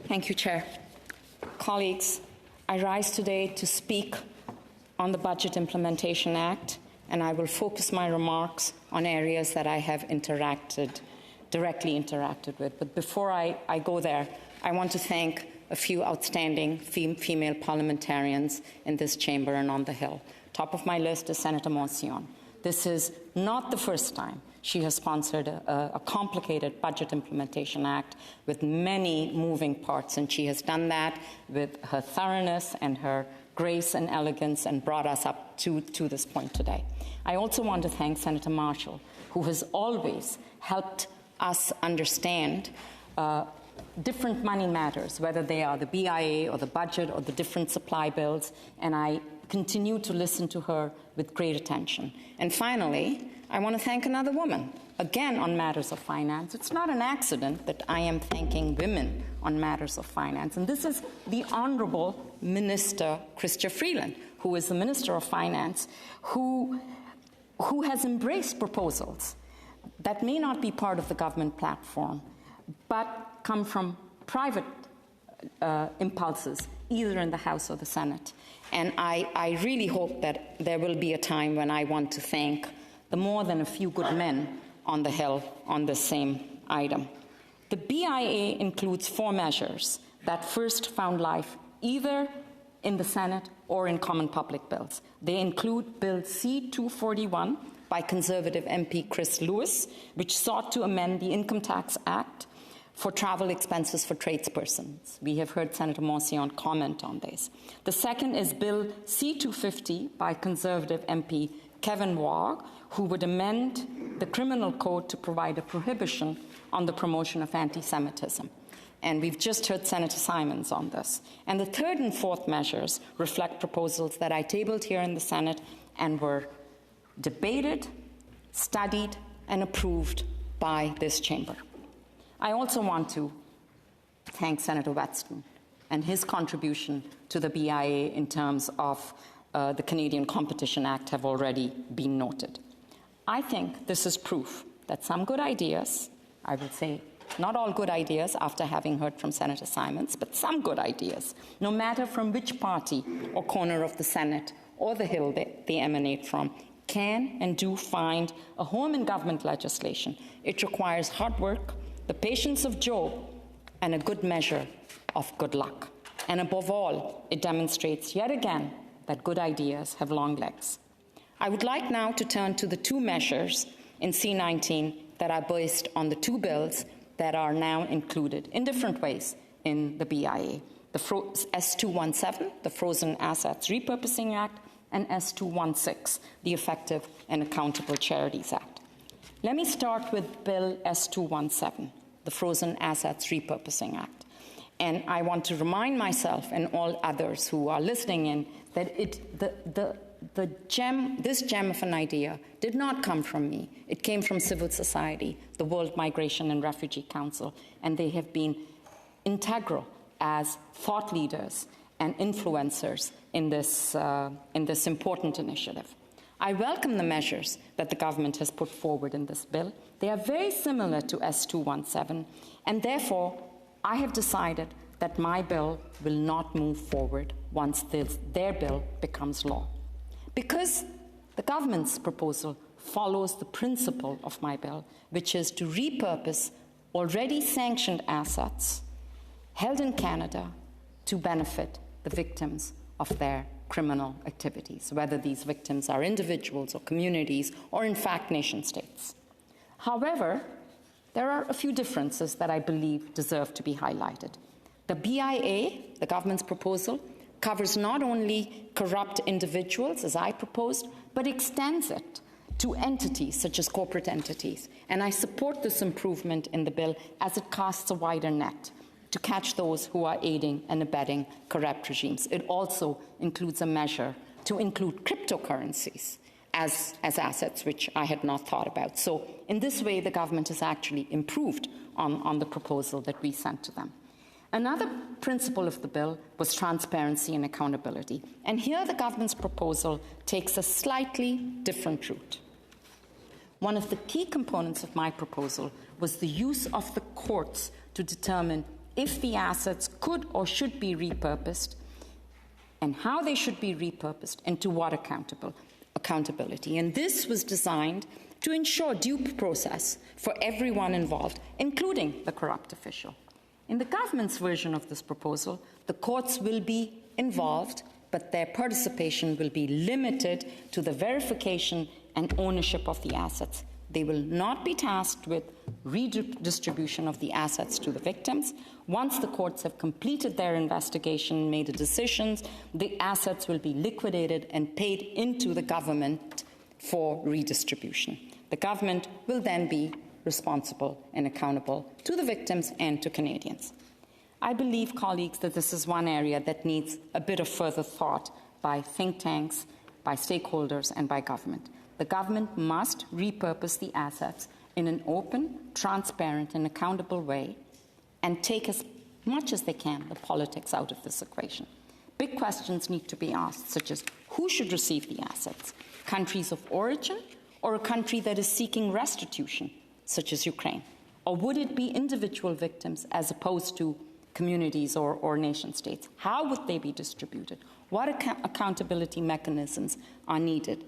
Thank you, Chair. Colleagues, I rise today to speak on the Budget Implementation Act, and I will focus my remarks on areas that I have directly interacted with. But before I go there, I want to thank a few outstanding female parliamentarians in this chamber and on the Hill. Top of my list is Senator Omidvar. This is not the first time she has sponsored a complicated Budget Implementation Act with many moving parts, and she has done that with her thoroughness and her grace and elegance and brought us up to this point today. I also want to thank Senator Marshall, who has always helped us understand different money matters, whether they are the BIA or the budget or the different supply bills, and I continue to listen to her with great attention. And finally, I want to thank another woman, again on matters of finance. It's not an accident that I am thanking women on matters of finance, and this is the Honourable Minister Chrystia Freeland, who is the Minister of Finance, who has embraced proposals that may not be part of the government platform, but come from private impulses, either in the House or the Senate. And I really hope that there will be a time when I want to thank the more than a few good men on the Hill on this same item. The BIA includes 4 measures that first found life either in the Senate or in common public bills. They include Bill C-241 by Conservative MP Chris Lewis, which sought to amend the Income Tax Act for travel expenses for tradespersons. We have heard Senator Omidvar comment on this. The second is Bill C-250 by Conservative MP Kevin Waugh, who would amend the criminal code to provide a prohibition on the promotion of anti-Semitism. And we've just heard Senator Simons on this. And the third and fourth measures reflect proposals that I tabled here in the Senate and were debated, studied, and approved by this chamber. I also want to thank Senator Whetstone and his contribution to the BIA in terms of the Canadian Competition Act have already been noted. I think this is proof that some good ideas, I would say not all good ideas after having heard from Senator Simons, but some good ideas, no matter from which party or corner of the Senate or the Hill they emanate from, can and do find a home in government legislation. It requires hard work, the patience of Job, and a good measure of good luck. And above all, it demonstrates yet again that good ideas have long legs. I would like now to turn to the 2 measures in C-19 that are based on the 2 bills that are now included in different ways in the BIA. The S-217, the Frozen Assets Repurposing Act, and S-216, the Effective and Accountable Charities Act. Let me start with Bill S-217, the Frozen Assets Repurposing Act. And I want to remind myself and all others who are listening in that this gem of an idea did not come from me. It came from civil society, the World Migration and Refugee Council, and they have been integral as thought leaders and influencers in this important initiative. I welcome the measures that the government has put forward in this bill. They are very similar to S-217, and therefore I have decided that my bill will not move forward once their bill becomes law. Because the government's proposal follows the principle of my bill, which is to repurpose already sanctioned assets held in Canada to benefit the victims of their criminal activities, whether these victims are individuals or communities or, in fact, nation-states. However, there are a few differences that I believe deserve to be highlighted. The BIA, the government's proposal, covers not only corrupt individuals, as I proposed, but extends it to entities such as corporate entities. And I support this improvement in the bill as it casts a wider net to catch those who are aiding and abetting corrupt regimes. It also includes a measure to include cryptocurrencies as assets, which I had not thought about. So in this way, the government has actually improved on the proposal that we sent to them. Another principle of the bill was transparency and accountability. And here the government's proposal takes a slightly different route. One of the key components of my proposal was the use of the courts to determine if the assets could or should be repurposed, and how they should be repurposed, and to what accountability. And this was designed to ensure due process for everyone involved, including the corrupt official. In the government's version of this proposal, the courts will be involved, but their participation will be limited to the verification and ownership of the assets. They will not be tasked with redistribution of the assets to the victims. Once the courts have completed their investigation and made decisions, the assets will be liquidated and paid into the government for redistribution. The government will then be responsible and accountable to the victims and to Canadians. I believe, colleagues, that this is one area that needs a bit of further thought by think tanks, by stakeholders, and by government. The government must repurpose the assets in an open, transparent, and accountable way and take as much as they can the politics out of this equation. Big questions need to be asked, such as who should receive the assets? Countries of origin or a country that is seeking restitution, such as Ukraine? Or would it be individual victims as opposed to communities or nation states? How would they be distributed? What accountability mechanisms are needed?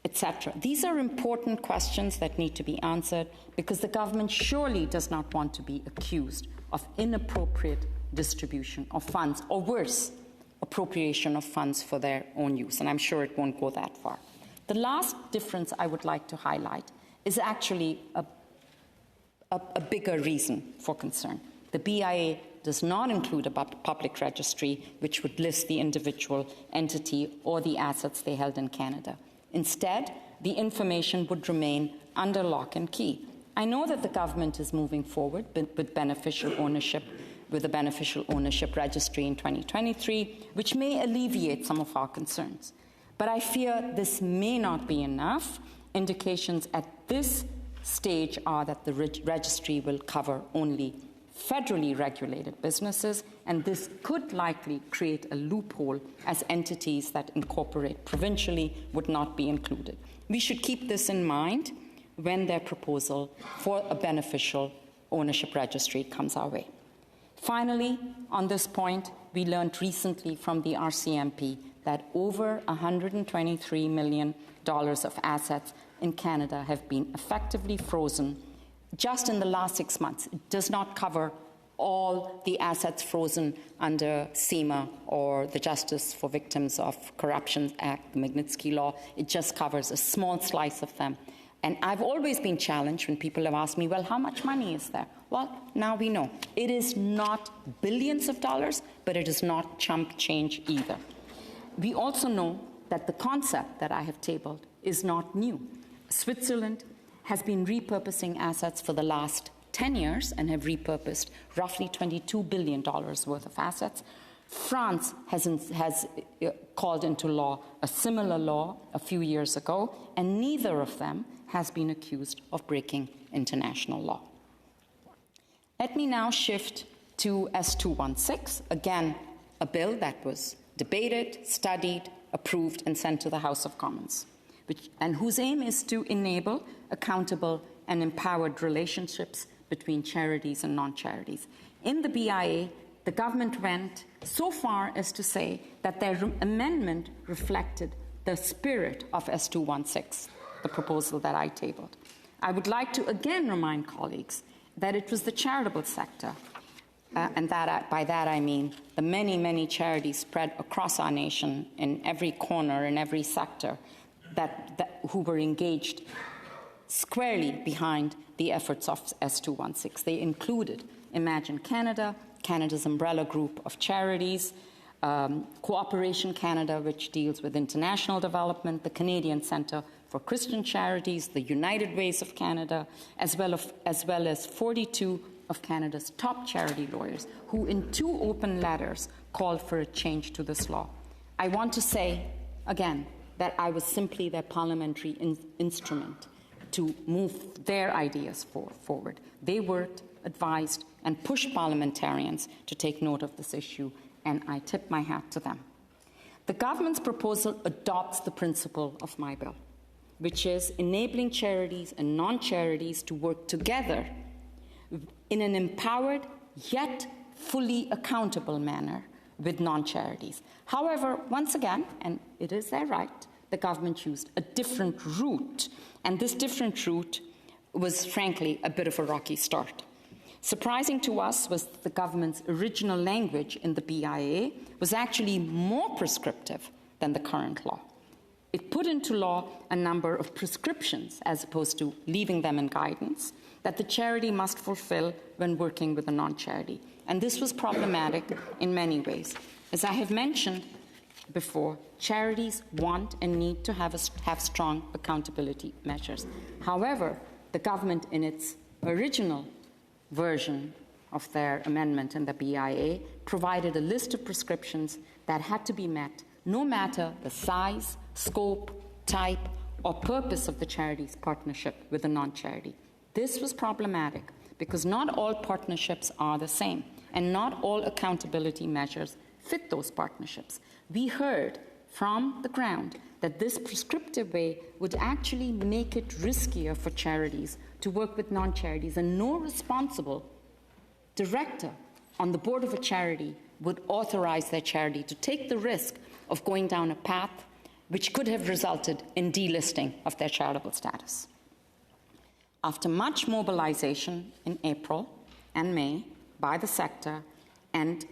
Etc. These are important questions that need to be answered because the government surely does not want to be accused of inappropriate distribution of funds, or worse, appropriation of funds for their own use. And I'm sure it won't go that far. The last difference I would like to highlight is actually a bigger reason for concern. The BIA does not include a public registry which would list the individual entity or the assets they held in Canada. Instead, the information would remain under lock and key. I know that the government is moving forward with a beneficial ownership registry in 2023, which may alleviate some of our concerns. But I fear this may not be enough. Indications at this stage are that the registry will cover only federally regulated businesses, and this could likely create a loophole as entities that incorporate provincially would not be included. We should keep this in mind when their proposal for a beneficial ownership registry comes our way. Finally, on this point, we learned recently from the RCMP that over $123 million of assets in Canada have been effectively frozen just in the last 6 months. It does not cover all the assets frozen under SEMA or the Justice for Victims of Corruption Act, the Magnitsky Law. It just covers a small slice of them. And I've always been challenged when people have asked me, well, how much money is there? Well, now we know. It is not billions of dollars, but it is not chump change either. We also know that the concept that I have tabled is not new. Switzerland has been repurposing assets for the last 10 years and have repurposed roughly $22 billion worth of assets. France has called into law a similar law a few years ago, and neither of them has been accused of breaking international law. Let me now shift to S216, again, a bill that was debated, studied, approved, and sent to the House of Commons, and whose aim is to enable accountable and empowered relationships between charities and non-charities. In the BIA, the government went so far as to say that their amendment reflected the spirit of S216, the proposal that I tabled. I would like to again remind colleagues that it was the charitable sector, and by that I mean the many, many charities spread across our nation in every corner, in every sector, who were engaged squarely behind the efforts of S216. They included Imagine Canada, Canada's umbrella group of charities, Cooperation Canada, which deals with international development, the Canadian Centre for Christian Charities, the United Ways of Canada, as well as 42 of Canada's top charity lawyers, who in 2 open letters called for a change to this law. I want to say, again, that I was simply their parliamentary instrument to move their ideas forward. They worked, advised, and pushed parliamentarians to take note of this issue, and I tip my hat to them. The government's proposal adopts the principle of my bill, which is enabling charities and non-charities to work together in an empowered yet fully accountable manner with non-charities. However, once again, and it is their right, the government used a different route, and this different route was, frankly, a bit of a rocky start. Surprising to us was that the government's original language in the BIA was actually more prescriptive than the current law. It put into law a number of prescriptions, as opposed to leaving them in guidance, that the charity must fulfill when working with a non-charity. And this was problematic in many ways. As I have mentioned before, charities want and need to have strong accountability measures. However, the government, in its original version of their amendment in the BIA, provided a list of prescriptions that had to be met, no matter the size, scope, type, or purpose of the charity's partnership with a non-charity. This was problematic because not all partnerships are the same, and not all accountability measures fit those partnerships. We heard from the ground that this prescriptive way would actually make it riskier for charities to work with non-charities, and no responsible director on the board of a charity would authorize their charity to take the risk of going down a path which could have resulted in delisting of their charitable status. After much mobilization in April and May by the sector and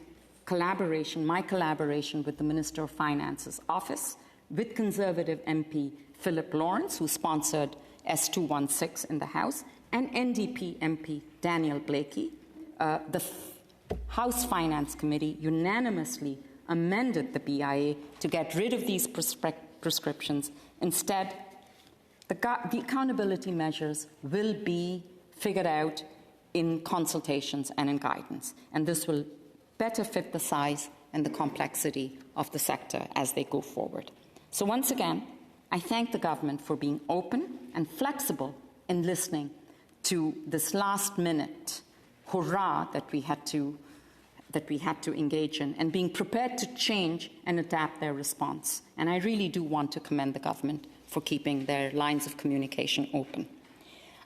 my collaboration with the Minister of Finance's office, with Conservative MP Philip Lawrence, who sponsored S216 in the House, and NDP MP Daniel Blakey, the House Finance Committee unanimously amended the BIA to get rid of these prescriptions. Instead, the accountability measures will be figured out in consultations and in guidance, and this will better fit the size and the complexity of the sector as they go forward. So once again, I thank the government for being open and flexible in listening to this last-minute hurrah that we had to engage in, and being prepared to change and adapt their response. And I really do want to commend the government for keeping their lines of communication open.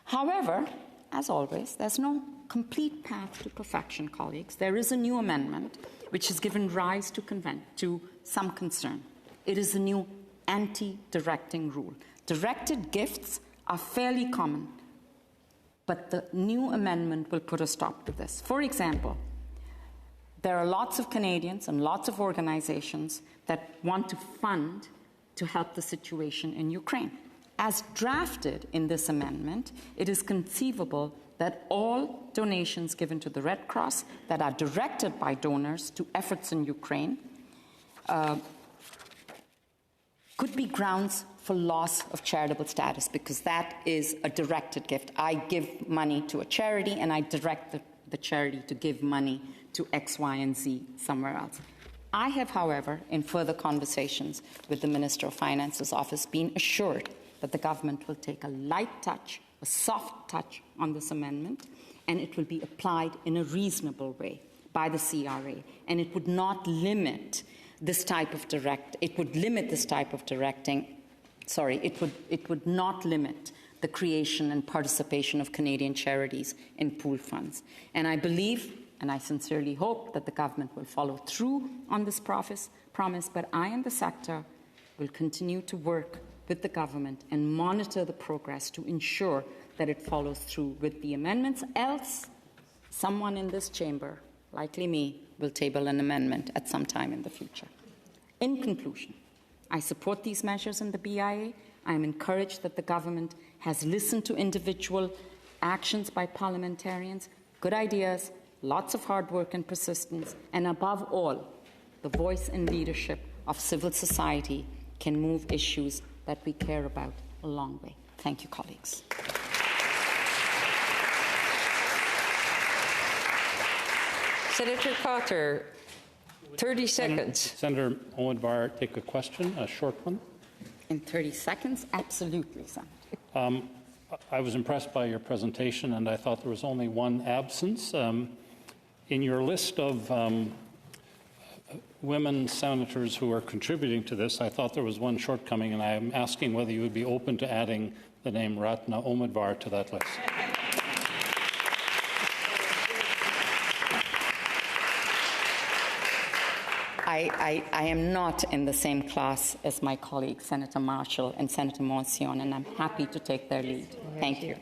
However, as always, there's no complete path to perfection, colleagues. There is a new amendment which has given rise to some concern. It is a new anti-directing rule. Directed gifts are fairly common, but the new amendment will put a stop to this. For example, there are lots of Canadians and lots of organizations that want to fund to help the situation in Ukraine. As drafted in this amendment, it is conceivable that all donations given to the Red Cross that are directed by donors to efforts in Ukraine could be grounds for loss of charitable status, because that is a directed gift. I give money to a charity and I direct the charity to give money to X, Y, and Z somewhere else. I have, however, in further conversations with the Minister of Finance's office, been assured that the government will take a light touch, a soft touch on this amendment, and it will be applied in a reasonable way by the CRA, and it would not limit this type of it would limit this type of directing. It would not limit the creation and participation of Canadian charities in pool funds. And I believe, and I sincerely hope, that the government will follow through on this promise, but I and the sector will continue to work with the government and monitor the progress to ensure that it follows through with the amendments. Else, someone in this chamber, likely me, will table an amendment at some time in the future. In conclusion, I support these measures in the BIA. I am encouraged that the government has listened to individual actions by parliamentarians, good ideas, lots of hard work and persistence, and above all, the voice and leadership of civil society can move issues that we care about a long way. Thank you, colleagues. Senator Cotter, 30 seconds. Senator Omidvar, take a question, a short one. In 30 seconds? Absolutely, Senator. I was impressed by your presentation, and I thought there was only one absence. In your list of women senators who are contributing to this, I thought there was one shortcoming, and I am asking whether you would be open to adding the name Ratna Omidvar to that list. I am not in the same class as my colleagues, Senator Marshall and Senator Monsión, and I'm happy to take their lead. Thank you.